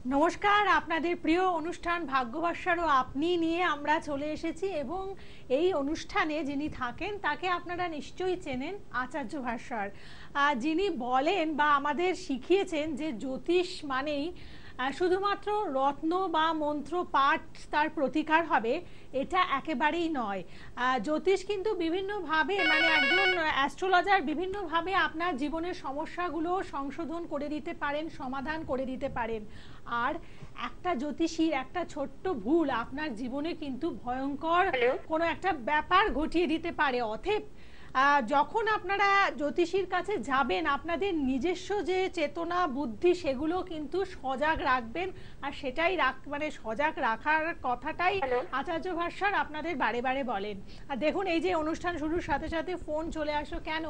নমস্কার, আপনাদের প্রিয় অনুষ্ঠান ভাগ্যবাসারও আপনি নিয়ে আমরা চলে এসেছি এবং এই অনুষ্ঠানে যিনি থাকেন তাকে আপনারা নিশ্চয়ই চেনেন, আচার্য ভাস্কর। যিনি বলেন বা আমাদের শিখিয়েছেন যে জ্যোতিষ মানেই শুধুমাত্র রত্ন বা মন্ত্র পাঠ তার প্রতিকার হবে, এটা একেবারেই নয়। জ্যোতিষ কিন্তু বিভিন্নভাবে মানে একজন অ্যাস্ট্রোলজার বিভিন্নভাবে আপনার জীবনের সমস্যাগুলো সংশোধন করে দিতে পারেন, সমাধান করে দিতে পারেন। আর একটা জ্যোতিষীর একটা ছোট্ট ভুল আপনার জীবনে কিন্তু ভয়ঙ্কর কোনো একটা ব্যাপার ঘটিয়ে দিতে পারে। অতএব যখন আপনারা জ্যোতিষীর কাছে যাবেন, আপনাদের নিজস্ব যে চেতনা বুদ্ধি সেগুলো কিন্তু সজাগ রাখবেন। আর সেটাই মানে সজাগ রাখার কথাটাই আচার্য ভাস্কর আপনাদের বারে বারে বলেন। আর দেখুন, এই যে অনুষ্ঠান শুরুর সাথে সাথে ফোন চলে আসলো কেন,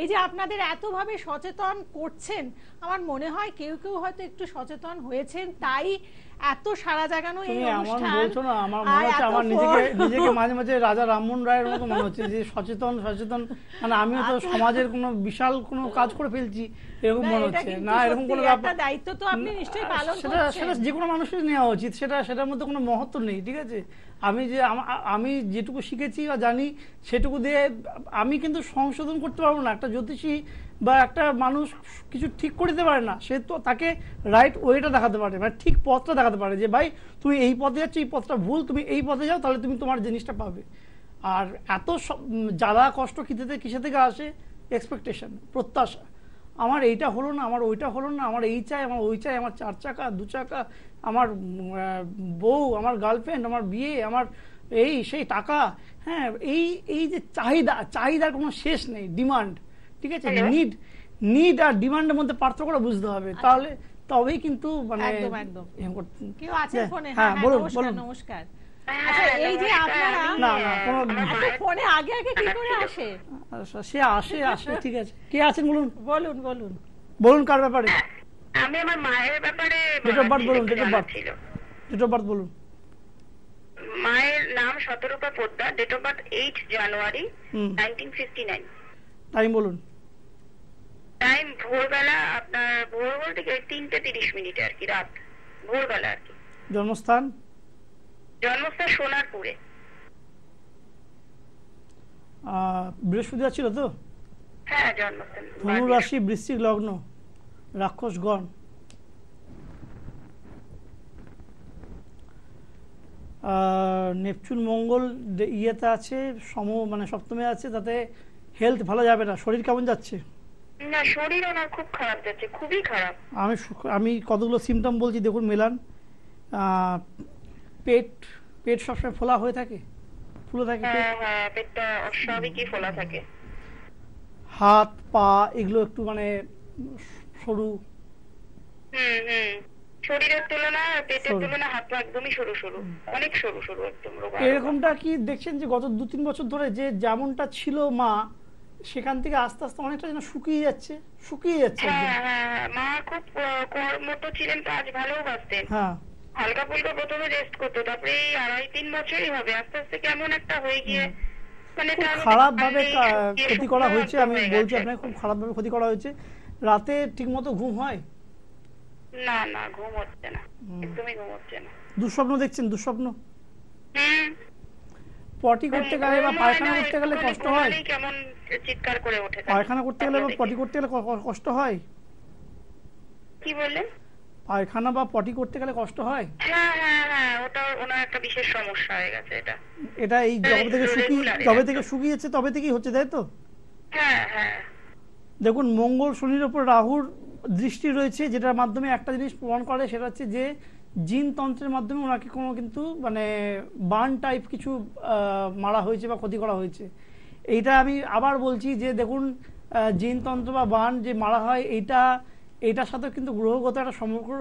এই যে আপনাদের এতভাবে সচেতন করছেন, আমার মনে হয় কেউ কেউ হয়তো একটু সচেতন হয়েছেন, তাই এত সারা জাগানো এই অনুষ্ঠান। বলছো না, আমার মনে হচ্ছে আমার নিজেকে মাঝে মাঝে রাজা রামমোহন রায়ের মতো মনে হচ্ছে যে সচেতন সচেতন, মানে আমিও তো সমাজের কোনো বিশাল কোনো কাজ করে ফেলছি এরকম মনে হচ্ছে না। এরকম কোনো ব্যাপার, দায়িত্ব তো আপনি নিশ্চয়ই পালন সেটা যে কোনো মানুষের নেওয়া উচিত, সেটার মধ্যে কোনো মহত্ব নেই। ঠিক আছে, আমি যেটুকু শিখেছি বা জানি সেটুকু দিয়ে আমি কিন্তু সংশোধন করতে পারবো না। একটা জ্যোতিষী বা একটা মানুষ কিছু ঠিক করে দিতে পারে না, সে তো তাকে রাইট ওয়েটা দেখাতে পারে, মানে ঠিক পথটা দেখাতে পারে যে ভাই তুমি এই পথে যাচ্ছ, এই পথটা ভুল, তুমি এই পথে যাও, তাহলে তুমি তোমার জিনিসটা পাবে। আর এত জ্বালা কষ্ট কিসে থেকে আসে? এক্সপেকটেশন, প্রত্যাশা। আমার এইটা হলো না, আমার ওইটা হলো না, আমার এই চাই, আমার ওই চাই, আমার 4 চাকা 2 চাকা, আমার বউ, আমার গার্লফ্রেন্ড, আমার বিয়ে, আমার এই সেই টাকা। হ্যাঁ, এই যে চাহিদার কোনো শেষ নেই, ডিমান্ড। ঠিক আছে, নিড আর ডিমান্ডের মধ্যে পার্থক্যটা বুঝতে হবে, তাহলে তবেই কিন্তু মানে একদম কেউ আছে ফোনে? হ্যাঁ, বলুন। নমস্কার। আচ্ছা, এই যে আপনারা না কোনো ফোনে আগে আগে কি করে আসে? সে আসে ঠিক আছে, কে আছেন বলুন? বলুন কার ব্যাপারে? আমি আমার মায়ের ব্যাপারে। ডেট অফ বার্থ বলুন, ডেট অফ বার্থ বলুন। মায়ের নাম Shatarupa Poddar, date of birth 8 January 1959। Time বলুন। টাইম ভোরবেলা, আপনার ভোর বলতে 3:30 আর কি, রাত ভোরবেলা আর কি। জন্মস্থান সোনারপুরে। বৃহস্পতিবার ছিল তো? হ্যাঁ, জন্মস্থান ধনু রাশি, বৃশ্চিক লগ্ন, রাক্ষসগণ। নেপচুন মঙ্গল ইয়েতে আছে, মানে সপ্তমে আছে, তাতে হেলথ ভালো যাবে না। শরীর কেমন যাচ্ছে? না, শরীর আমার খুব খারাপ যাচ্ছে, খুবই খারাপ। আমি কতগুলো সিমটম বলছি, দেখুন মেলান। পেট সবসময় ফোলা হয়ে থাকে, ফুলে থাকে। হ্যাঁ, পেটটা অস্বাভাবিকই ফোলা থাকে। হাত পা এগুলো একটু মানে সরু। শরীরের তুলনায় পেটের তুলনায় হাত পা একদমই সরু সরু, অনেক সরু সরু একদম। এরকমটা কি দেখছেন যে গত 2-3 বছর ধরে যে যেমনটা ছিল মা, সেখান থেকে আস্তে আস্তে অনেকটা যেন শুকিয়ে যাচ্ছে? মা খুব কর্মঠ ছিলেন, কাজ ভালোবাসতেন। হ্যাঁ, হালকা ফুলকা প্রথমে রেস্ট করতো, তারপরে এই 2.5-3 বছরই হবে আস্তে আস্তে কেমন একটা হয়ে গিয়ে মানে খারাপ ভাবে ক্ষতি করা হয়েছে। আমি বলছি আপনাকে, খুব খারাপ ভাবে ক্ষতি করা হয়েছে। রাতে ঠিক মতো ঘুম হয় না? না, ঘুম হচ্ছে না, একদমই ঘুম হচ্ছে না। দুঃস্বপ্ন দেখছেন? দুঃস্বপ্ন? পটি করতে গেলে বা পায়খানা করতে গেলে কষ্ট হয়? কেমন চিৎকার করে ওঠে। পায়খানা করতে গেলে বা পটি করতে গেলে কষ্ট হয়? কি বললেন? পায়খানা বা পটি করতে গেলে কষ্ট হয়? হ্যাঁ, ওটা ওনার একটা বিশেষ সমস্যা হয়ে গেছে। এটা এই যবে থেকে শুকিয়েছে তবে থেকেই হচ্ছে, তাই তো? হ্যাঁ। দেখুন, মঙ্গল শনির উপর রাহুর দৃষ্টি রয়েছে, যেটার মাধ্যমে একটা জিনিস প্রমাণ করে, সেটা হচ্ছে যে জিন তন্ত্রের মাধ্যমে ওনাকে কোনো কিন্তু মানে বার্ন টাইপ কিছু মারা হয়েছে বা ক্ষতি করা হয়েছে। এইটা আমি আবার বলছি যে দেখুন, জিন তন্ত্র বা বার্ন যে মারা হয়, এইটার সাথে কিন্তু গ্রহগত একটা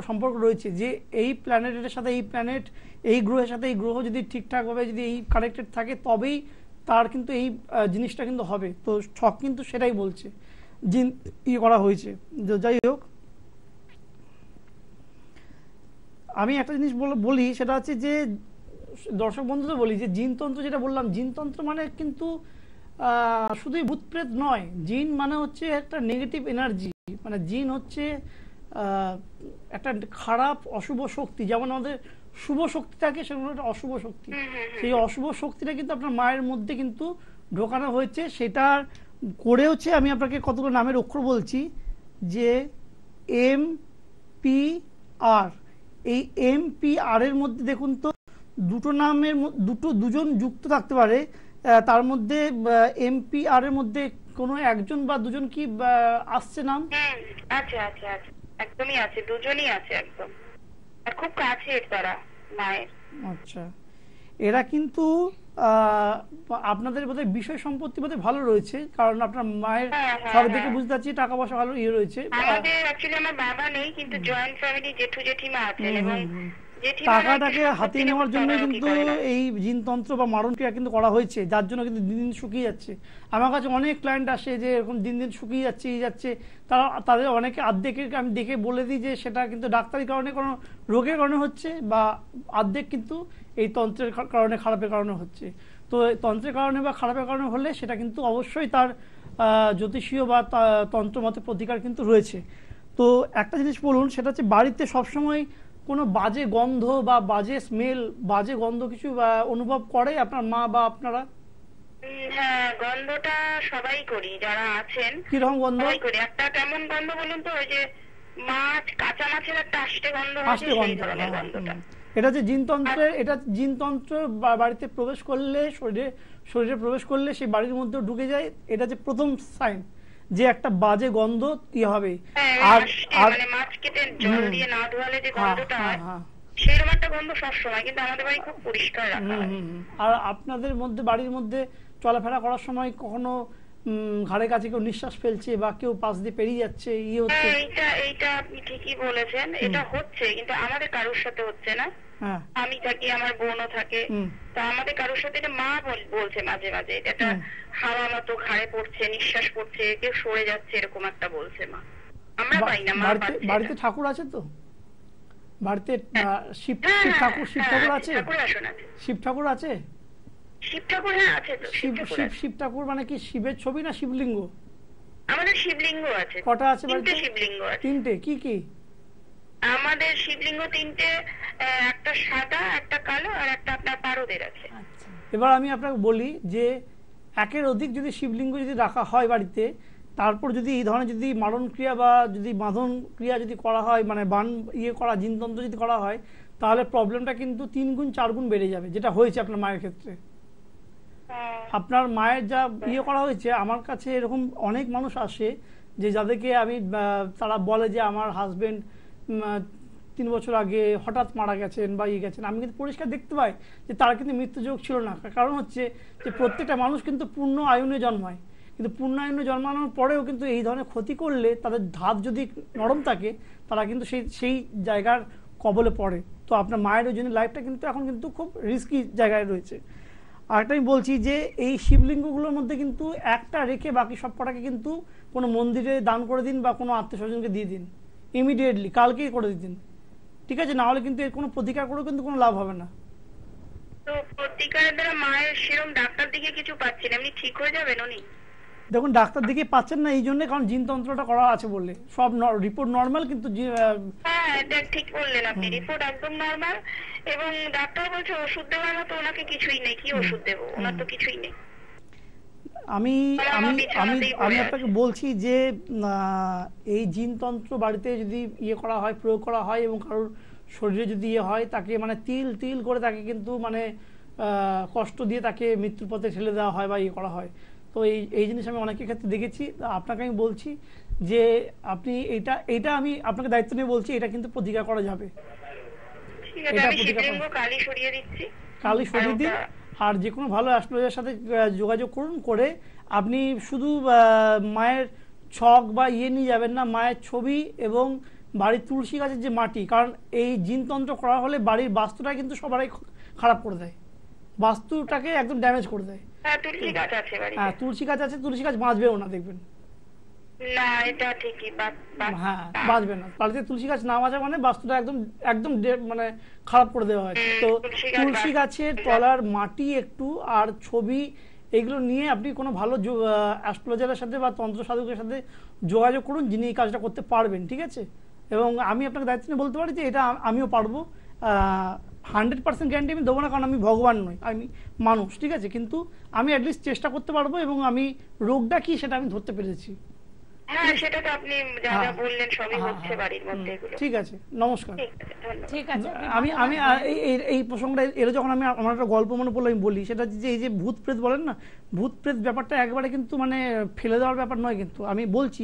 সম্পর্ক রয়েছে, যে এই প্ল্যানেটের সাথে এই প্ল্যানেট, এই গ্রহের সাথে এই গ্রহ যদি ঠিকঠাকভাবে যদি এই কানেক্টেড থাকে, তবেই তার কিন্তু এই জিনিসটা কিন্তু হবে। তো ছক কিন্তু সেটাই বলছে, জিন করা হয়েছে। যাই হোক, আমি একটা জিনিস বলি, সেটা হচ্ছে যে দর্শক বন্ধুদের বলি যে জিনতন্ত্র যেটা বললাম, জিনতন্ত্র মানে কিন্তু শুধুই ভূতপ্রেত নয়। জিন মানে হচ্ছে একটা নেগেটিভ এনার্জি, মানে জিন হচ্ছে একটা খারাপ অশুভ শক্তি, যেমন আমাদের শুভ শক্তি থাকে সেগুলো একটা অশুভ শক্তি, সেই অশুভ শক্তিটা কিন্তু আপনার মায়ের মধ্যে কিন্তু ঢোকানো হয়েছে। সেটা করে হচ্ছে, আমি আপনাকে কতগুলো নামের অক্ষর বলছি, যে MP-R, এই MP-R এর মধ্যে দেখুন তো দুটো নামের দুজন যুক্ত থাকতে পারে, তার মধ্যে MP-R এর মধ্যে কোনো একজন বা দুজন কি আসছে নাম? আচ্ছা আচ্ছা আচ্ছা, একদমই আছে, দুজনই আছে একদম, খুব কাছের তারা মায়ের। আচ্ছা, এরা কিন্তু আপনাদের বোধহয় বিষয় সম্পত্তি বোধহয় ভালো রয়েছে, কারণ আপনার মায়ের সব দিকে বুঝতে পারছি টাকা পয়সা ভালো ইয়ে রয়েছে। আমাদের অ্যাকচুয়ালি আমার বাবা নেই, কিন্তু জয়েন্ট ফ্যামিলি, জেঠু জেঠিমা আছেন, এবং টাকাটাকে হাতিয়ে নেওয়ার জন্য কিন্তু এই জিনতন্ত্র বা মারণ ক্রিয়া কিন্তু করা হয়েছে, যার জন্য কিন্তু দিন দিন শুকিয়ে যাচ্ছে। আমার কাছে অনেক ক্লায়েন্ট আসে যে এরকম দিন দিন শুকিয়ে যাচ্ছে, তাদের অনেকে অর্ধেকের আমি দেখে বলে দিই যে সেটা কিন্তু ডাক্তারি কারণে কোনো রোগের কারণে হচ্ছে, বা অর্ধেক কিন্তু এই তন্ত্রের কারণে, খারাপের কারণে হচ্ছে। তো তন্ত্রের কারণে বা খারাপের কারণে হলে সেটা কিন্তু অবশ্যই তার জ্যোতিষীয় বা তন্ত্র মতে প্রতিকার কিন্তু রয়েছে। তো একটা জিনিস বলুন, সেটা হচ্ছে বাড়িতে সবসময় কোনো বাজে গন্ধ বা বাজে স্মেল, বাজে গন্ধ কিছু অনুভব করে আপনার মা বা আপনারা? হ্যাঁ, গন্ধটা সবাই করি, যারা আছেন। কিরকম গন্ধ করি? একটা কেমন গন্ধ বলুন তো, ওই যে মাছ, কাঁচা মাছের একটা আষ্টে গন্ধ, আষ্টে গন্ধ, গন্ধটা এটা যে জিনতন্ত্রের, এটা জিনতন্ত্র বাড়িতে প্রবেশ করলে, শরীরে প্রবেশ করলে সেই বাড়ির মধ্যে ঢুকে যায়, এটা যে প্রথম সাইন যে একটা বাজে গন্ধ হবে। আর মানে মাছ কেটে জল দিয়ে না ধোয়ালে যে গন্ধটা হয়, সেরকম একটা গন্ধ সবসময়, কিন্তু আমাদের বাড়ি খুব পরিষ্কার রাখা হয়। আর আপনাদের মধ্যে, বাড়ির মধ্যে চলাফেরা করার সময় কখনো ঘাড়ের কাছে কেউ নিঃশ্বাস ফেলছে বা কেউ পাশ দিয়ে পেরিয়ে যাচ্ছে, ইয়ে হচ্ছে? এইটা আপনি ঠিকই বলেছেন, এটা হচ্ছে, কিন্তু আমাদের কারোর সাথে হচ্ছে না। আমি থাকি, আমার বোনও থাকে, তো আমাদের কারোর সাথে এটা মা বলছে মাঝে মাঝে, এটা হাওয়া মতো ঘাড়ে পড়ছে, নিঃশ্বাস পড়ছে, কেউ সরে যাচ্ছে, এরকম একটা বলছে মা। আমরা পাই না, মা পাচ্ছে। বাড়িতে ঠাকুর আছে তো? বাড়িতে শিব ঠাকুর আছে? শিব ঠাকুর আছে? শিব ঠাকুর, হ্যাঁ আছে তো। শিব ঠাকুর মানে কি শিবের ছবি না শিবলিঙ্গ? আমাদের শিবলিঙ্গ আছে। কটা আছে বাড়িতে? শিবলিঙ্গ আছে তিনটে। কি কি আমাদের শিবলিঙ্গ? তিনটে, একটা সাদা, একটা কালো, আর একটা আপনার পারদের আছে। এবার আমি আপনাকে বলি যে একের অধিক যদি শিবলিঙ্গ যদি রাখা হয় বাড়িতে, তারপর যদি এই ধরনের যদি মারণ ক্রিয়া বা যদি বাঁধন ক্রিয়া যদি করা হয়, মানে বান করা, জিনতন্ত্র যদি করা হয়, তাহলে প্রবলেমটা কিন্তু 3 গুণ 4 গুণ বেড়ে যাবে, যেটা হয়েছে আপনার মায়ের ক্ষেত্রে। আপনার মায়ের যা করা হয়েছে, আমার কাছে এরকম অনেক মানুষ আসে যে যাদেরকে আমি, তারা বলে যে আমার হাজবেন্ড 3 বছর আগে হঠাৎ মারা গেছেন বা গেছেন। আমি কিন্তু পরিষ্কার দেখতে পাই যে তার কিন্তু মৃত্যুযোগ ছিল না। কারণ হচ্ছে যে প্রত্যেকটা মানুষ কিন্তু পূর্ণ আয়ুনে জন্মায়, কিন্তু পূর্ণ আয়ুনে জন্মানোর পরেও কিন্তু এই ধরনের ক্ষতি করলে, তাদের ধাত যদি নরম থাকে, তারা কিন্তু সেই জায়গার কবলে পড়ে। তো আপনার মায়ের ওই জন্য লাইফটা কিন্তু এখন কিন্তু খুব রিস্কি জায়গায় রয়েছে। আরেকটা আমি বলছি যে এই শিবলিঙ্গগুলোর মধ্যে কিন্তু একটা রেখে বাকি সব কটাকে কিন্তু কোনো মন্দিরে দান করে দিন বা কোনো আত্মীয় স্বজনকে দিয়ে দিন, ইমিডিয়েটলি, কালকেই করে দিন, ঠিক আছে? না হলে কিন্তু এর কোনো প্রতিকার করেও কিন্তু কোনো লাভ হবে না। তো প্রতিকারের দ্বারা মায়ের সেরকম ডাক্তার দিকে কিছু পাচ্ছেন, এমনি ঠিক হয়ে যাবেন উনি? দেখুন, ডাক্তার দিকে পাচ্ছেন না এই জন্য কারণ জিনতন্ত্রটা করা আছে বললে, সব রিপোর্ট নর্মাল, কিন্তু হ্যাঁ এটা ঠিক বললেন আপনি, রিপোর্ট একদম নর্মাল, এবং ডাক্তার বলছে ওষুধ দেওয়ার মতো ওনাকে কিছুই নেই। কি ওষুধ দেবো? ওনার তো কিছুই নেই। আমি আপনাকে বলছি যে এই জিনতন্ত্র বাড়িতে যদি করা হয়, প্রয়োগ করা হয়, এবং কারোর শরীরে যদি হয়, তাকে মানে তিল তিল করে তাকে কিন্তু মানে কষ্ট দিয়ে তাকে মৃত্যুর পথে ঠেলে দেওয়া হয় বা করা হয়। তো এই জিনিস আমি অনেকের ক্ষেত্রে দেখেছি। আপনাকে আমি বলছি যে আপনি এইটা আমি আপনাকে দায়িত্ব নিয়ে বলছি, এটা কিন্তু প্রতিকার করা যাবে। কালি সরিয়ে দিচ্ছি, কালি সরিয়ে দিন। আর যে কোনো ভালো অ্যাস্ট্রোলজারের সাথে যোগাযোগ করুন, করে আপনি শুধু মায়ের ছক বা নিয়ে যাবেন না, মায়ের ছবি এবং বাড়ির তুলসী গাছের যে মাটি, কারণ এই জিনতন্ত্র করা হলে বাড়ির বাস্তুটা কিন্তু সবারই খারাপ করে দেয়, বাস্তুটাকে একদম ড্যামেজ করে দেয়। হ্যাঁ, তুলসী গাছ আছে বাড়িতে। হ্যাঁ, তুলসী গাছ আছে, তুলসী গাছ বাঁচবেও না, দেখবেন। না, এটা ঠিকই, হ্যাঁ, বাঁচবে না। বাড়িতে তুলসী গাছ না বাঁচা মানে বাস্তুটা একদম একদম মানে খারাপ করে দেওয়া হয়েছে। তো তুলসী গাছের তলার মাটি একটু আর ছবি, এগুলো নিয়ে আপনি কোনো ভালো অ্যাস্ট্রোলজারের সাথে বা তন্ত্র সাধকের সাথে যোগাযোগ করুন, যিনি এই কাজটা করতে পারবেন, ঠিক আছে? এবং আমি আপনাকে দায়িত্ব নিয়ে বলতে পারি যে এটা আমিও পারবো। 100% গ্যারান্টি আমি দেবো না, কারণ আমি ভগবান নই, আমি মানুষ, ঠিক আছে, কিন্তু আমি অ্যাটলিস্ট চেষ্টা করতে পারবো এবং আমি রোগটা কি সেটা আমি ধরতে পেরেছি। হ্যাঁ, সেটা তো আপনি যা যা বললেন সবই হচ্ছে বাড়ির মধ্যে এগুলো। ঠিক আছে, নমস্কার। ঠিক আছে, আমি আমি এই প্রসঙ্গটা এর যখন আমি আমার একটা গল্প মনে পড়লো আমি বলি, সেটা যে এই যে ভূত প্রেত বলেন না, ভূত প্রেত ব্যাপারটা একবারে কিন্তু মানে ফেলে দেওয়ার ব্যাপার নয়, কিন্তু আমি বলছি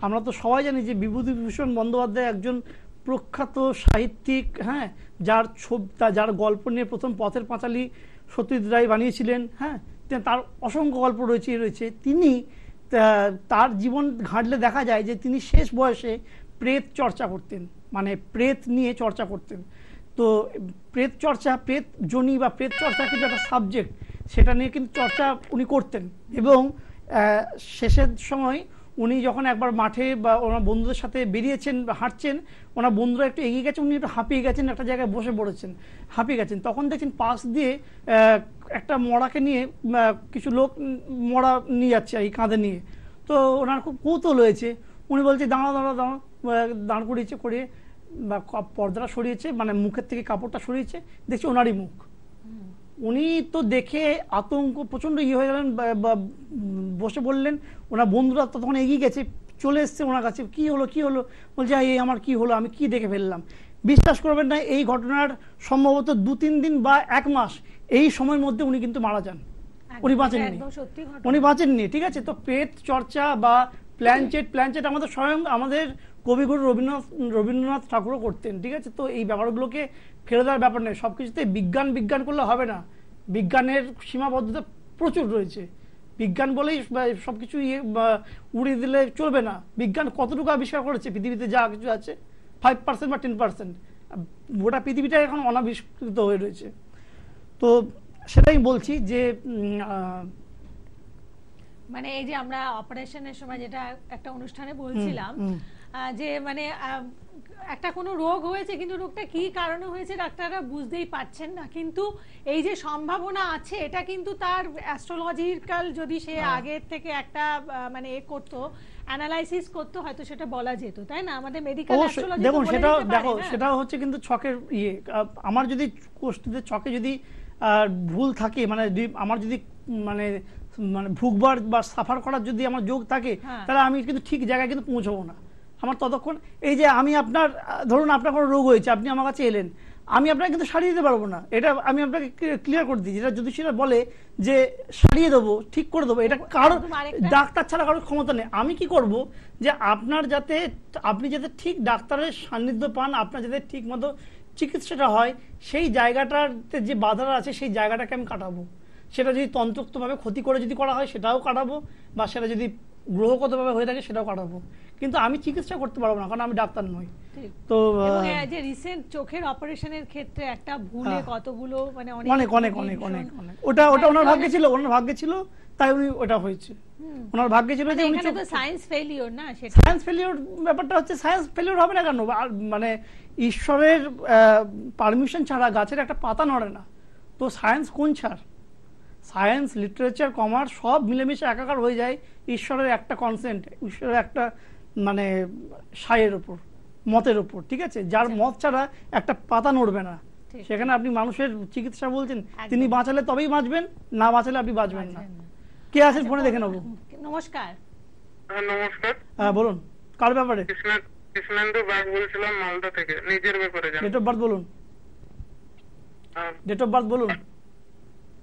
আমরা তো সবাই জানি যে বিভূতিভূষণ বন্দ্যোপাধ্যায় একজন প্রখ্যাত সাহিত্যিক, হ্যাঁ, যার গল্প নিয়ে প্রথম পথের পাঁচালী সত্যজিৎ রায় বানিয়েছিলেন, হ্যাঁ, তার অসংখ্য গল্প রয়েছে। তিনি তার জীবন ঘাঁটলে দেখা যায় যে তিনি শেষ বয়সে প্রেত চর্চা করতেন, মানে প্রেত নিয়ে চর্চা করতেন। তো প্রেত চর্চা, প্রেত জনি বা প্রেত চর্চা কিন্তু একটা সাবজেক্ট, সেটা নিয়ে কিন্তু চর্চা উনি করতেন। এবং শেষের সময় উনি যখন একবার মাঠে বা ওনার বন্ধুদের সাথে বেরিয়েছেন বা হাঁটছেন, ওনার বন্ধুরা একটু এগিয়ে গেছেন, উনি একটু হাঁপিয়ে গেছেন, একটা জায়গায় বসে পড়েছেন, হাঁপিয়ে গেছেন। তখন দেখছেন পাশ দিয়ে একটা মড়াকে নিয়ে কিছু লোক মড়া নিয়ে যাচ্ছে এই কাঁধে নিয়ে। তো ওনার খুব কৌতূহল হয়েছে, উনি বলছে দাঁড় করিয়ে বা পর্দাটা সরিয়েছে, মানে মুখের থেকে কাপড়টা সরিয়েছে, দেখছি ওনারই মুখ। উনি তো দেখে আতঙ্ক প্রচণ্ড হয়ে গেলেন, বসে বললেন। ওনার বন্ধুরা তখন এগিয়ে গেছে, চলে এসছে ওনার কাছে, কি হলো বলছে এই আমার কি হলো, আমি কি দেখে ফেললাম। বিশ্বাস করবেন না, এই ঘটনার সম্ভবত 2-3 দিন বা 1 মাস এই সময়ের মধ্যে উনি কিন্তু মারা যান, উনি বাঁচেননি, ঠিক আছে। তো প্রেত চর্চা বা প্ল্যানচেট আমাদের স্বয়ং আমাদের কবিগুরু রবীন্দ্রনাথ ঠাকুরও করতেন, ঠিক আছে। তো এই ব্যাপারগুলোকে ফেলে দেওয়ার ব্যাপার নেই, সবকিছুতে বিজ্ঞান করলে হবে না, বিজ্ঞানের সীমাবদ্ধতা প্রচুর রয়েছে। বিজ্ঞান বলেই সবকিছু উড়িয়ে দিলে চলবে না। বিজ্ঞান কতটুকু আবিষ্কার করেছে পৃথিবীতে, যা কিছু আছে 5% বা 10%, গোটা পৃথিবীটা এখন অনাবিষ্কৃত হয়ে রয়েছে। তো সেটাই বলছি যে মানে এই যে আমরা অপারেশনের সময় যেটা একটা অনুষ্ঠানে বলছিলাম যে মানে একটা কোনো রোগ হয়েছে, কিন্তু রোগটা কি কারণে হয়েছে ডাক্তাররা বুঝতেই পারছেন না, কিন্তু এই যে সম্ভাবনা আছে এটা কিন্তু তার অ্যাস্ট্রোলজিক্যাল যদি সে আগের থেকে একটা মানে করতো, অ্যানালাইসিস করতে, হয়তো সেটা বলা যেত, তাই না? আমাদের মেডিকেল অ্যাস্ট্রোলজি দেখুন, সেটা হচ্ছে কিন্তু ছকের আমার যদি কোষ্ঠীতে ছকে যদি ভুল থাকে, মানে আমার যদি মানে ভুগবার বা সাফার করার যদি আমার যোগ থাকে, তাহলে আমি কিন্তু ঠিক জায়গায় কিন্তু পৌঁছবো না। আমার ততক্ষণ এই যে আমি আপনার ধরুন আপনার কোনো রোগ হয়েছে, আপনি আমার কাছে এলেন, আমি আপনাকে কিন্তু সারিয়ে দিতে পারবো না, এটা আমি আপনাকে ক্লিয়ার করে দিই। যেটা জ্যোতিষীরা বলে যে সারিয়ে দেবো, ঠিক করে দেবো, এটা কারো ডাক্তার ছাড়া কারোর ক্ষমতা নেই। আমি কি করব যে আপনি যাতে ঠিক ডাক্তারের সান্নিধ্য পান, আপনার যাতে ঠিক মতো চিকিৎসাটা হয়, সেই জায়গাটাতে যে বাধাটা আছে সেই জায়গাটাকে আমি কাটাবো। সেটা যদি তন্ত্রোক্তভাবে ক্ষতি করে যদি করা হয় সেটাও কাটাবো, বা সেটা যদি গ্রহগতভাবে হয়ে থাকে সেটাও কাটাবো, কিন্তু আমি চিকিৎসা করতে পারবো না, কারণ আমি ডাক্তার নই। তো যে রিসেন্ট চোখের অপারেশনের ক্ষেত্রে একটা ভুলে কতগুলো মানে অনেক ওটা ওনার ভাগ্যে ছিল, তাই উনি ওটা হয়েছে, ওনার ভাগ্যে ছিল যে উনি সায়েন্স ফেলিওর না, সেটা সায়েন্স ফেলিওর ব্যাপারটা হচ্ছে, সায়েন্স ফেলিওর হবে না কেন, মানে ঈশ্বরের পারমিশন ছাড়া গাছের একটা পাতা নড়ে না, তো সায়েন্স কোন ছাড়? সায়েন্স, লিটারেচার, কমার্স সব মিলেমিশে একাকার হয়ে যায় ঈশ্বরের একটা কনসেন্ট, ঈশ্বরের একটা মানে সায়ের ওপর, মতের ওপর, ঠিক আছে, যার মত ছাড়া একটা পাতা নড়বে না। সেখানে আপনি মানুষের চিকিৎসা বলছেন, তিনি বাঁচালে তবেই বাঁচবেন, না বাঁচালে আপনি বাঁচবেন না। কে আছেন ফোনে দেখে নেবো। নমস্কার। নমস্কার। হ্যাঁ বলুন, কার ব্যাপারে? কৃষ্ণেন্দু বাগ বলছিলাম মালদা থেকে, নিজের ব্যাপারে। ডেট অফ বার্থ বলুন। ডেট অফ বার্থ বলুন।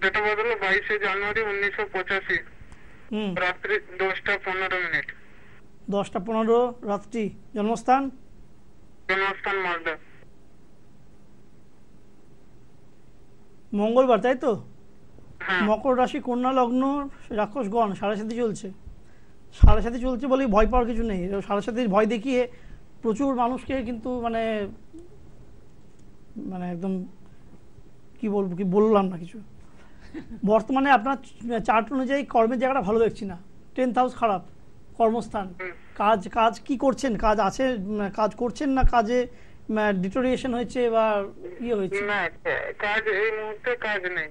ডেট অফ বার্থ হলো 22 জানুয়ারি 1985, রাত্রি 10:15। 10:15 রাত্রি। জন্মস্থান মালদা। মঙ্গলবার, তাই তো? মকর রাশি, কন্যা লগ্ন, রাক্ষসগণ, 7.5 চলছে। 7.5 চলছে বলেই ভয় পাওয়ার কিছু নেই। 7.5 ভয় দেখিয়ে প্রচুর মানুষকে কিন্তু মানে একদম কি বললাম না কিছু। বর্তমানে আপনার চার্ট অনুযায়ী কর্মের জায়গাটা ভালো দেখছি না, 10th হাউস খারাপ, কর্মস্থান, কাজ কি করছেন, কাজ আছে, কাজ করছেন না, কাজে ডিটোরিয়েশন হয়েছে বা হয়েছে? না, কাজ এই মুহূর্তে কাজ নেই।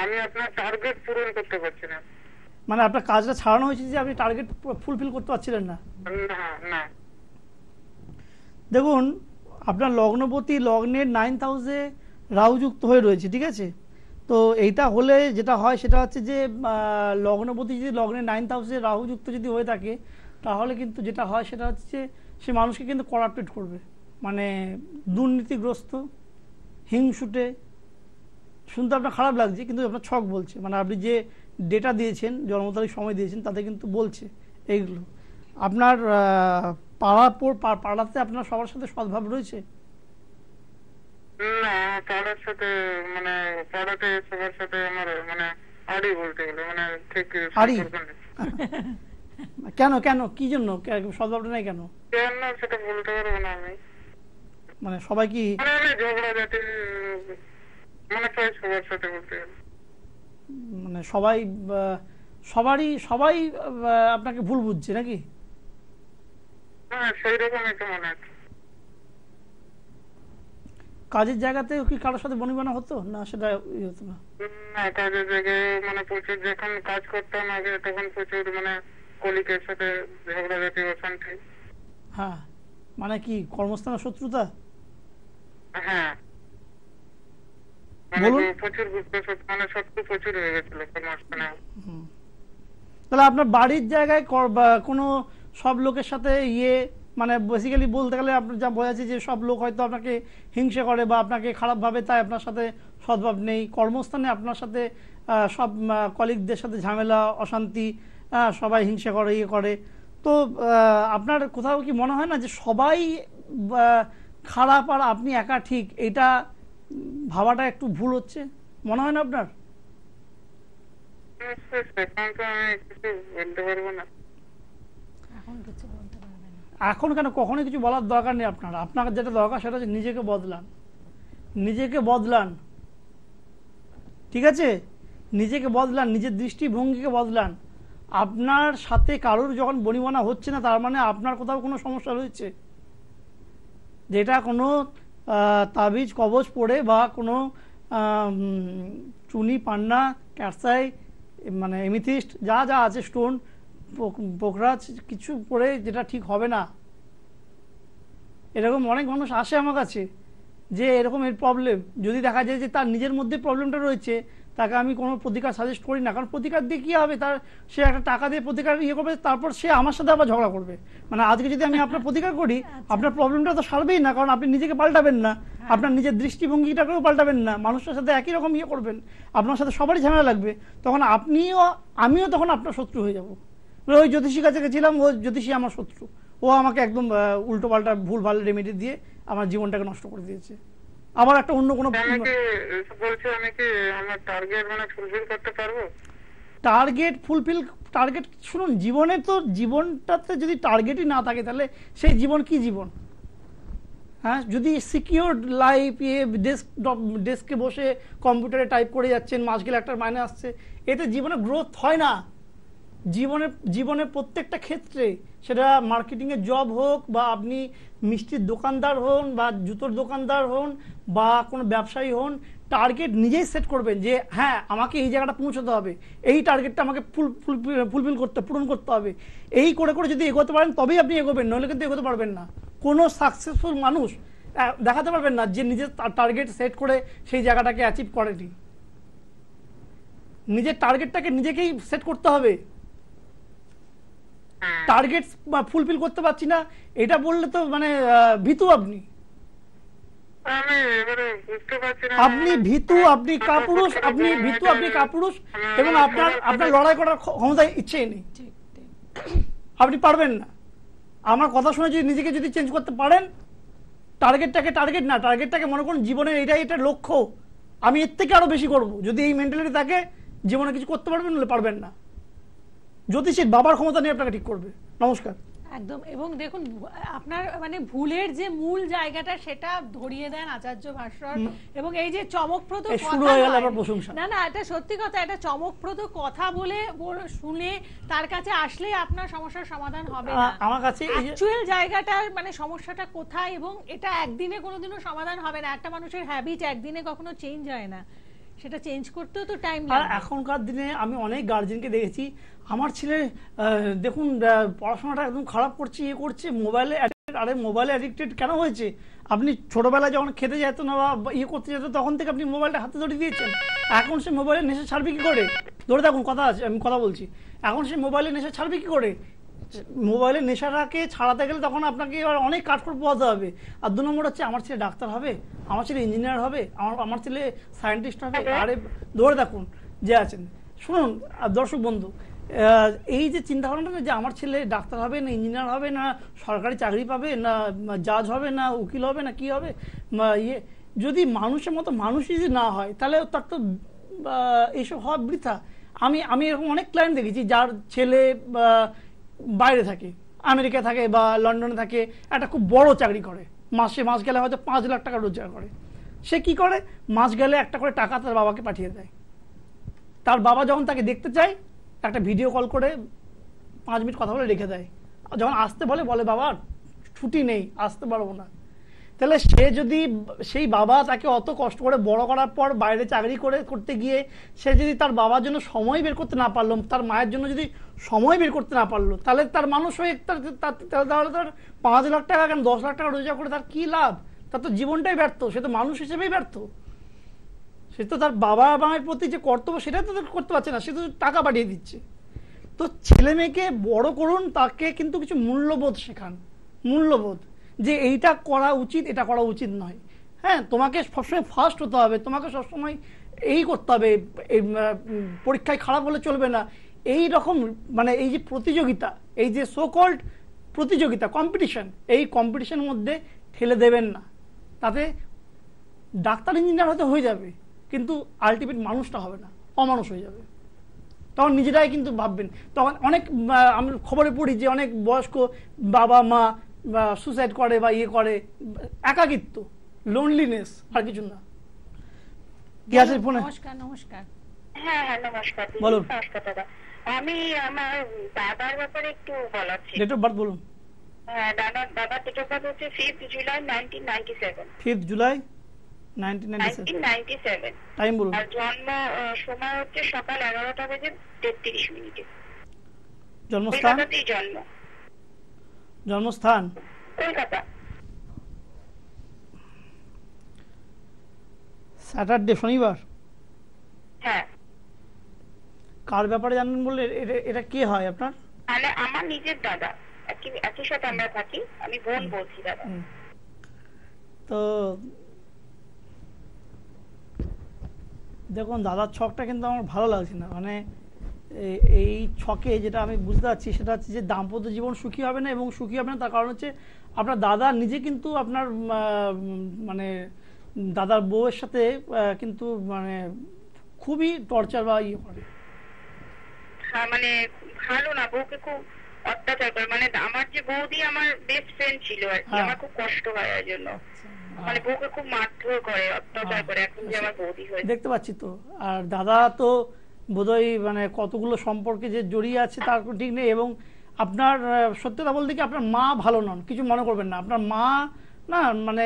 আমি আপনার টার্গেট পূরণ করতে পারছি না। মানে আপনার কাজটা ছাড়ানো হয়েছে যে আপনি টার্গেট ফুলফিল করতে পারছিলেন না? না। দেখুন আপনার লগ্নপতি লগ্নের 9th হাউসে রাহুযুক্ত হয়ে রয়েছে, ঠিক আছে। তো এইটা হলে যেটা হয় সেটা হচ্ছে যে লগ্নপতি যদি লগ্নের 9th হাউসে রাহুযুক্ত যদি হয়ে থাকে, তাহলে কিন্তু যেটা হয় সেটা হচ্ছে যে সে মানুষকে কিন্তু করাপ্টেড করবে, মানে দুর্নীতিগ্রস্ত, হিংসুটে। শুনতে আপনার খারাপ লাগছে, কিন্তু আপনার ছক বলছে, মানে আপনি যে ডেটা দিয়েছেন, জন্ম তারিখ সময় দিয়েছেন, তাতে কিন্তু বলছে এইগুলো। আপনার পাড়াতে আপনার সবার সাথে সদ্ভাব রয়েছে? না, পাড়ার সাথে মানে পাড়াতে সবার সাথে আমার মানে আড়ি বলতে গেলে মানে ঠিক আড়ি। কেন কেন কি জন্য সদ্ভাবটা নাই কেন? কেন সেটা বলতে পারবো না আমি। মানে সবাই কি মানে ঝগড়া জাতি মানে প্রায় সবার সাথে বলতে গেলে মানে সবাই আপনাকে ভুল বুঝছে নাকি? হ্যাঁ, সেই রকমই তো মনে হচ্ছে। কাজের জায়গাতে কি কারোর সাথে বনিবনা হতো না, সেটা হতো না? না, কাজের জায়গায় মানে প্রচুর যখন কাজ করতাম আগে, তখন প্রচুর মানে কলিগের সাথে ঝগড়াঝাটি, অশান্তি। হ্যাঁ, মানে কি কর্মস্থানের শত্রুতা? হ্যাঁ, মানে প্রচুর মানে শত্রু প্রচুর হয়ে গেছিল কর্মস্থানে। তাহলে আপনার বাড়ির জায়গায় কোনো সব লোকের সাথে মানে বেসিক্যালি বলতে গেলে আপনার যা বোঝাচ্ছে যে সব লোক হয়তো আপনাকে হিংসে করে বা আপনাকে খারাপভাবে, তাই আপনার সাথে সদ্ভাব নেই। কর্মস্থানে আপনার সাথে সব কলিগদের সাথে ঝামেলা, অশান্তি, সবাই হিংসে করে, করে। তো আপনার কোথাও কি মনে হয় না যে সবাই খারাপ আর আপনি একা ঠিক, এইটা ভাবাটা একটু ভুল হচ্ছে, মনে হয় না আপনার? এখন কেন, কখনো কিছু বলার দরকার নেই আপনার। আপনার যেটা দরকার সেটা হচ্ছে নিজেকে বদলান, নিজেকে বদলান, ঠিক আছে? নিজেকে বদলান, নিজের দৃষ্টিভঙ্গিকে বদলান। আপনার সাথে কারোর যখন বনিবনা হচ্ছে না, তার মানে আপনার কোথাও কোনো সমস্যা রয়েছে, যেটা কোনো তাবিজ কবজ পড়ে বা কোনো চুনি, পান্না, ক্যারসাই, মানে এমিথিস্ট যা যা আছে, স্টোন, পোখরাজ কিছু পড়ে যেটা ঠিক হবে না। এরকম অনেক মানুষ আসে আমার কাছে যে এরকম এর প্রবলেম, যদি দেখা যায় যে তার নিজের মধ্যে প্রবলেমটা রয়েছে, তাকে আমি কোনো প্রতিকার সাজেস্ট করি না। কারণ প্রতিকার দিয়ে কী হবে, তার সে একটা টাকা দিয়ে প্রতিকার করবে, তারপর সে আমার সাথে আবার ঝগড়া করবে। মানে আজকে যদি আমি আপনার প্রতিকার করি, আপনার প্রবলেমটা তো সারবেই না, কারণ আপনি নিজেকে পাল্টাবেন না, আপনার নিজের দৃষ্টিভঙ্গিটাকেও পাল্টাবেন না, মানুষের সাথে একই রকম করবেন, আপনার সাথে সবারই ঝামেলা লাগবে। তখন আমিও তখন আপনার শত্রু হয়ে যাব। ওই জ্যোতিষীর কাছে গেছিলাম, ও জ্যোতিষী আমার শত্রু, ও আমাকে একদম উল্টো পাল্টা ভুলভাল রেমেডি দিয়ে আমার জীবনটাকে নষ্ট করে দিয়েছে। আবার একটা অন্য কোনো টার্গেট শুনুন, জীবনে তো জীবনটাতে যদি টার্গেটই না থাকে, তাহলে সেই জীবন কি জীবন? হ্যাঁ, যদি সিকিউর লাইফ, ডেস্কে বসে কম্পিউটারে টাইপ করে যাচ্ছেন, মাস গেলে একটা মাইনে আসছে, এতে জীবনে গ্রোথ হয় না। জীবনে প্রত্যেকটা ক্ষেত্রে, সেটা মার্কেটিংয়ের জব হোক, বা আপনি মিষ্টির দোকানদার হন, বা জুতোর দোকানদার হন, বা কোনো ব্যবসায়ী হন, টার্গেট নিজেই সেট করবেন যে হ্যাঁ, আমাকে এই জায়গাটা পৌঁছতে হবে, এই টার্গেটটা আমাকে পূরণ করতে হবে। এই করে করে যদি এগোতে পারেন তবেই আপনি এগোবেন, নইলে কিন্তু এগোতে পারবেন না। কোনো সাকসেসফুল মানুষ দেখাতে পারবেন না যে নিজের টার্গেট সেট করে সেই জায়গাটাকে অ্যাচিভ করেনি। নিজের টার্গেটটাকে নিজেকেই সেট করতে হবে। টার্গেট ফুলফিল করতে পারছি না এটা বললে তো মানে ভীতু, আপনি ভীতু, আপনি কাপুরুষ, আপনি ভীতু, আপনি কাপুরুষ, এবং আপনার লড়াই করার ক্ষমতা ইচ্ছেই নেই, আপনি পারবেন না। আমার কথা শুনে যদি নিজেকে চেঞ্জ করতে পারেন, টার্গেটটাকে মনে করুন জীবনের এটা লক্ষ্য, আমি এর থেকে আরো বেশি করব। যদি এই মেন্টালিটি থাকে, জীবনে কিছু করতে পারবেন, নাহলে পারবেন না। জ্যোতিষীর বাবার ক্ষমতা নিয়ে আপনাকে ঠিক করবে। নমস্কার। একদম। এবং দেখুন, আপনার মানে ভুলের যে মূল জায়গাটা সেটা ধরিয়ে দেন আচার্য ভাস্কর, এবং এই যে চমকপ্রদ কথা, না এটা সত্যি কথা, এটা চমকপ্রদ কথা বলে শুনে তার কাছে আসলে আপনার সমস্যার সমাধান হবে না। আমার কাছে অ্যাকচুয়াল জায়গাটা মানে সমস্যাটা কোথায়, এবং এটা একদিনে কোনোদিনও সমাধান হবে না। একটা মানুষের হ্যাবিট একদিনে কখনো চেঞ্জ হয় না, সেটা চেঞ্জ করতেও তো টাইম আর লাগে। এখনকার দিনে আমি অনেক গার্জেনকে দেখেছি, আমার ছেলে দেখুন পড়াশোনাটা একদম খারাপ করছে, ইয়ে করছে, মোবাইলে আরে মোবাইলে অ্যাডিক্টেড কেন হয়েছে? আপনি ছোটবেলায় যখন খেতে যেত না বা ইয়ে করতে যেত তখন থেকে আপনি মোবাইলটা হাতে ধরে দিয়েছেন, এখন সে মোবাইলের নেশা ছাড়বে কি করে? ধরে দেখুন, কথা আছে, আমি কথা বলছি, এখন সে মোবাইলের নেশা ছাড়বে কি করে? মোবাইলের নেশাটাকে ছাড়াতে গেলে তখন আপনাকে এবার অনেক কাঠখড় পোহাতে হবে। আর 2 নম্বর হচ্ছে, আমার ছেলে ডাক্তার হবে, আমার ছেলে ইঞ্জিনিয়ার হবে, আমার ছেলে সায়েন্টিস্ট হবে। আরে ধরে দেখুন যে আছেন, শুনুন দর্শক বন্ধু, এই যে চিন্তা ভাবনাটা যে আমার ছেলে ডাক্তার হবে না ইঞ্জিনিয়ার হবে না সরকারি চাকরি পাবে না জাজ হবে না উকিল হবে না কি হবে, ইয়ে যদি মানুষের মতো মানুষই যদি না হয় তাহলে তার তো এইসব হওয়া বৃথা। আমি এরকম অনেক ক্লায়েন্ট দেখেছি যার ছেলে বাইরে থাকে, আমেরিকা থাকে বা লন্ডনে থাকে, একটা খুব বড় চাকরি করে, মাস গেলে হয়তো 5 লাখ টাকা রোজগার করে। সে কি করে, মাস গেলে একটা করে টাকা তার বাবাকে পাঠিয়ে দেয়। তার বাবা যখন তাকে দেখতে চায় একটা ভিডিও কল করে 5 মিনিট কথা বলে রেখে দেয়। যখন আসতে বলে বাবা ছুটি নেই, আসতে পারবো না। তাহলে সে যদি সেই বাবা তাকে অত কষ্ট করে বড় করার পর বাইরে চাকরি করতে গিয়ে সে যদি তার বাবার জন্য সময় বের করতে না পারলো, তার মায়ের জন্য যদি সময় বের করতে না পারলো, তাহলে তার মানুষ হয়ে তাহলে তার 5 লাখ টাকা কেন 10 লাখ টাকা রোজগার করে তার কি লাভ? তার তো জীবনটাই ব্যর্থ, সে তো মানুষ হিসেবেই ব্যর্থ। সে তো তার বাবা মায়ের প্রতি যে কর্তব্য সেটা তো করতে পারছে না, সে তো টাকা পাঠিয়ে দিচ্ছে। তো ছেলে মেয়েকে বড় করুন, তাকে কিন্তু কিছু মূল্যবোধ শেখান, মূল্যবোধ যে এইটা করা উচিত এটা করা উচিত নয়। হ্যাঁ, তোমাকে সবসময় ফার্স্ট হতে হবে, তোমাকে সবসময় এই করতে হবে, পরীক্ষায় খারাপ হলে চলবে না, এই রকম মানে এই যে প্রতিযোগিতা, এই যে সো কল্ড প্রতিযোগিতা কম্পিটিশন, এই কম্পিটিশনের মধ্যে ঠেলে দেবেন না। তাতে ডাক্তার ইঞ্জিনিয়ার হয়তো হয়ে যাবে কিন্তু আলটিমেট মানুষটা হবে না, অমানুষ হয়ে যাবে। তখন নিজেরাই কিন্তু ভাববেন, তখন অনেক আমি খবরে পড়ি যে অনেক বয়স্ক বাবা মা সুসাইড করে বা ইয়ে করে, একাকিত্ব, লোনলিনেস, আর কিছু না। কি আছে ফোনে? নমস্কার। নমস্কার। হ্যাঁ হ্যাঁ নমস্কার। বলুন। নমস্কার দাদা, আমি আমার দাদার ব্যাপারে একটু বলার ছিল। ডেট অফ বার্থ বলুন। হ্যাঁ, দাদার ডেট অফ বার্থ হচ্ছে 5 জুলাই 1997। 5 জুলাই 1997। টাইম বলুন। আর জন্ম সময় হচ্ছে সকাল 11টা বেজে 33 মিনিটে। জন্মস্থান? জন্মস্থান কলকাতা। স্যাটারডে, শনিবার। হ্যাঁ। কার ব্যাপারে জানবেন বললে? এটা কে হয় আপনার? মানে আমার নিজের দাদা, একই সাথে আমরা থাকি, আমি বোন বলছি দাদা। তো দেখুন, দাদার ছকটা কিন্তু আমার ভালো লাগছে না। মানে এই ছকে যেটা আমি বুঝতে পারছি সেটা হচ্ছে যে দাম্পত্য জীবন সুখী হবে না, এবং সুখী হবে না তার কারণ হচ্ছে আপনার দাদা নিজে কিন্তু আপনার মানে দাদার বউয়ের সাথে কিন্তু মানে খুবই টর্চার বা ইয়ে করে। হ্যাঁ, মানে ভালো না, বউকে খুব অত্যাচার করে। মানে আমার যে বৌদি আমার বেস্ট ফ্রেন্ড ছিল আর কি, আমার খুব কষ্ট হয় এর জন্য। মানে বউকে খুব মারধর করে, অত্যাচার করে, এখন যে আমার বৌদি হয়েছে। দেখতে পাচ্ছি তো। আর দাদা তো বোধহয় মানে কতগুলো সম্পর্কে যে জড়িয়ে আছে তার ঠিক নেই। এবং আপনার সত্যি কথা বলতে কি, আপনার মা ভালো নন, কিছু মনে করবেন না। আপনার মা না মানে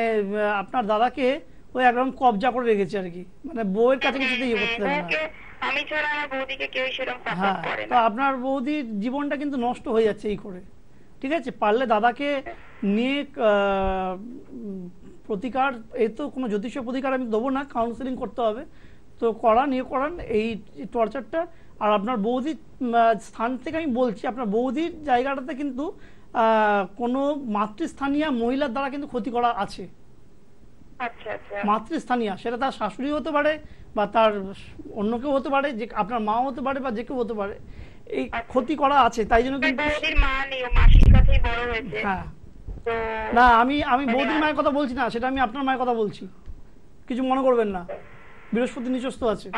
আপনার দাদাকে ওই একদম কবজা করে রেখেছে আর কি, মানে বউয়ের কাছে কিছুতে ইয়ে করতে দেবে না। আমি ছাড়া আমার বৌদিকে কেউ সেরকম সাপোর্ট হ্যাঁ, করে না। তো আপনার বৌদির জীবনটা কিন্তু নষ্ট হয়ে যাচ্ছে এই করে। ঠিক আছে, পারলে দাদাকে নিয়ে প্রতিকার, এই তো কোনো জ্যোতিষ প্রতিকার আমি দেবো না, কাউন্সেলিং করতে হবে, তো করান এই টর্চারটা। আর আপনার বৌদির স্থান থেকে আমি বলছি, আপনার বৌদির জায়গাটাতে কিন্তু কোনো মাতৃস্থানীয় মহিলার দ্বারা কিন্তু ক্ষতি করা আছে। আচ্ছা আচ্ছা। মাতৃস্থানীয়, সেটা তার শাশুড়ি হতে পারে বা তার অন্য কেউ হতে পারে, যে আপনার মা হতে পারে বা যে কেউ হতে পারে, এই ক্ষতি করা আছে। তাই জন্য কিন্তু হ্যাঁ, না আমি বৌদির মায়ের কথা বলছি না, সেটা আমি আপনার মায়ের কথা বলছি, কিছু মনে করবেন না। বৃহস্পতি নিচস্থ আছে,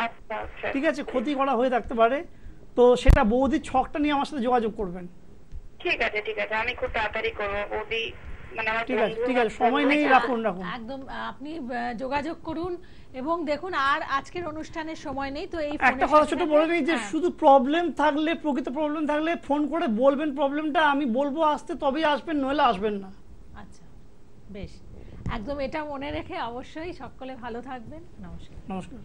ঠিক আছে, ক্ষতি করা হয়ে থাকতে পারে। তো সেটা বৌদির ছকটা নিয়ে আমার সাথে যোগাযোগ করবেন। ঠিক আছে ঠিক আছে, আমি খুব তাড়াতাড়ি করবো। বৌদি মানে আমার ঠিক আছে, সময় নেই, রাখুন। একদম আপনি যোগাযোগ করুন। এবং দেখুন, আর আজকের অনুষ্ঠানের সময় নেই, তো এই একটা কথা ছোট বলে নেই যে শুধু প্রবলেম থাকলে, প্রকৃত প্রবলেম থাকলে ফোন করে বলবেন প্রবলেমটা, আমি বলবো আসতে, তবেই আসবেন, নইলে আসবেন না। আচ্ছা, বেশ, একদম এটা মনে রেখে অবশ্যই সকলে ভালো থাকবেন। নমস্কার। নমস্কার।